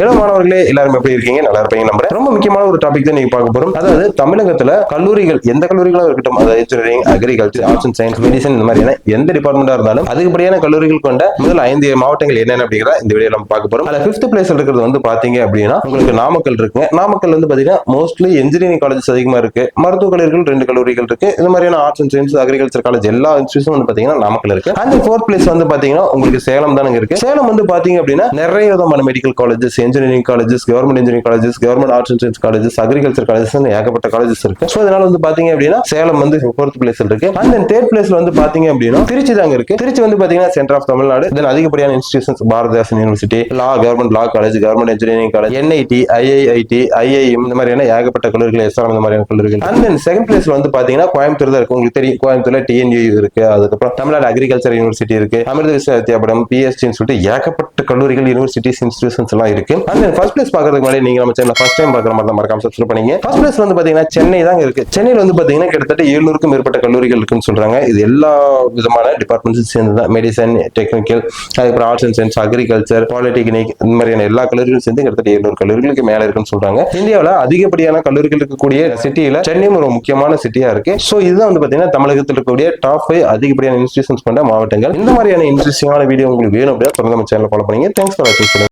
மாணவர்களே எல்லாரும் எப்படி இருக்கீங்க? நல்லா இருப்பீங்க நம்புறேன். ரொம்ப முக்கியமான ஒரு டாபிக் தான் நீங்க பார்க்க போறோம். அதாவது தமிழகத்துல கல்லூரிகள் எந்த கல்லூரிகளா இருக்கட்டும், அதாவது engineering, agriculture, arts and science, medicine இந்த மாதிரியான எந்த டிபார்ட்மெண்டா இருந்தாலும் அதிகப்படியான கல்லூரிகள் கொண்ட முதல் 5 மாவட்டங்கள் என்னென்ன அப்படிங்கிற இந்த வீடியோ நம்ம பார்க்க போறோம். அதுல 5th பிளேஸ்ல இருக்கிறது வந்து பாத்தீங்க அப்படின்னா உங்களுக்கு நாமக்கல் இருக்குங்க. நாமக்கல் வந்து பாத்தீங்கன்னா மோஸ்ட்லி இன்ஜினியரிங் காலேஜஸ் அதிகமா இருக்கு. மருத்துவக் கல்லூரிகள் 2 கல்லூரிகள் இருக்கு. இந்த மாதிரியான arts and science, agriculture college எல்லா இன்ஸ்டியூஷனும் வந்து பாத்தீங்கன்னா நாமக்கல் இருக்கு. அந்த 4th பிளேஸ் வந்து பாத்தீங்கன்னா உங்களுக்கு சேலம் தானுங்க இருக்கு. சேலம் வந்து பாத்தீங்க அப்படின்னா நிறைய விதமான medical colleges, engineering colleges, government engineering colleges, government arts and science colleges, agriculture colleges ஏகப்பட்ட காலேஜஸ் இருக்கு. சோ இதனால வந்து பாத்தீங்க அப்படின்னா சேலம் வந்து 4th பிளேஸ்ல இருக்கு. அண்ட் தென் 3rd பிளேஸ்ல வந்து பாத்தீங்க அப்படின்னா திருச்சி தாங்க இருக்கு. திருச்சி வந்து பாத்தீங்கன்னா சென்டர் ஆஃப் தமிழ்நாடு. தென் அதிகப்படியான institutions Bharathidasan university, law, government law college, government engineering college, NIT, IIIT, IIM இந்த மாதிரியான ஏகப்பட்ட கல்லூரிகள், எஸ்ஆர்எம் இந்த மாதிரியான கல்லூரிகள். அண்ட் தென் 2nd பிளேஸ்ல வந்து பாத்தீங்கன்னா கோயம்புத்தூர் தான் இருக்கு. உங்களுக்கு தெரியும் கோயம்புத்தூர்ல டிஎன்யூ இருக்கு. அதுக்கப்புறம் தமிழ்நாடு அக்ரிகல்ச்சர் யூனிவர்சிட்டி இருக்கு, அமிர்த விஸ்வவித்யாபீடம், பிஎஸ்டின்னு சொல்லிட்டு ஏகப்பட்ட கல்லூரிகள், யூனிவர்சிட்டிஸ், இன்ஸ்டிடியூஷன்ஸ் எல்லாம் இருக்கு. அண்ட் தென் ஃபர்ஸ்ட் பிளேஸ் பார்க்கறதுக்கு முன்னாடி நீங்க நம்ம சேனலை ஃபர்ஸ்ட் டைம் பார்க்குற மாதிரி மறக்காம சப்ஸ்கிரைப் பண்ணீங்க. ஃபர்ஸ்ட் பிளேஸ் வந்து பாத்தீங்கன்னா சென்னை தான் இருக்கு. சென்னையில் வந்து பாத்தீங்கன்னா கிட்டத்தட்ட 700க்கும் மேற்பட்ட கல்லூரிகள் இருக்குன்னு சொல்றாங்க. இது எல்லா விதமான டிபார்ட்மெண்ட்ஸ் சேர்ந்து தான், மெடிசன், டெக்னிக்கல், அதுக்கப்புறம் arts and science, agriculture, polytechnic இந்த மாதிரியான எல்லா கல்லூரிகளும் சேர்ந்து கிட்டத்தட்ட 700 கல்லூரிகளுக்கு மேல இருக்குன்னு சொல்றாங்க. இந்தியாவில் அதிகப்படியான கல்லூரிகள் இருக்கக்கூடிய சிட்டியில சென்னையும் ஒரு முக்கியமான சிட்டியா இருக்கு. சோ இதுதான் வந்து பாத்தீங்கன்னா தமிழகத்தில் இருக்கக்கூடிய டாப் 5 அதிகப்படியான இன்ஸ்டிடியூஷன்ஸ் கொண்ட மாவட்டங்கள். இந்த மாதிரியான இன்ட்ரெஸ்டிங்கான வீடியோ உங்களுக்கு வேணும் அப்படின்னா தொடர்ந்து நம்ம சேனல் ஃபாலோ பண்ணுங்க. தேங்க்ஸ் ஃபார் வாட்சிங்.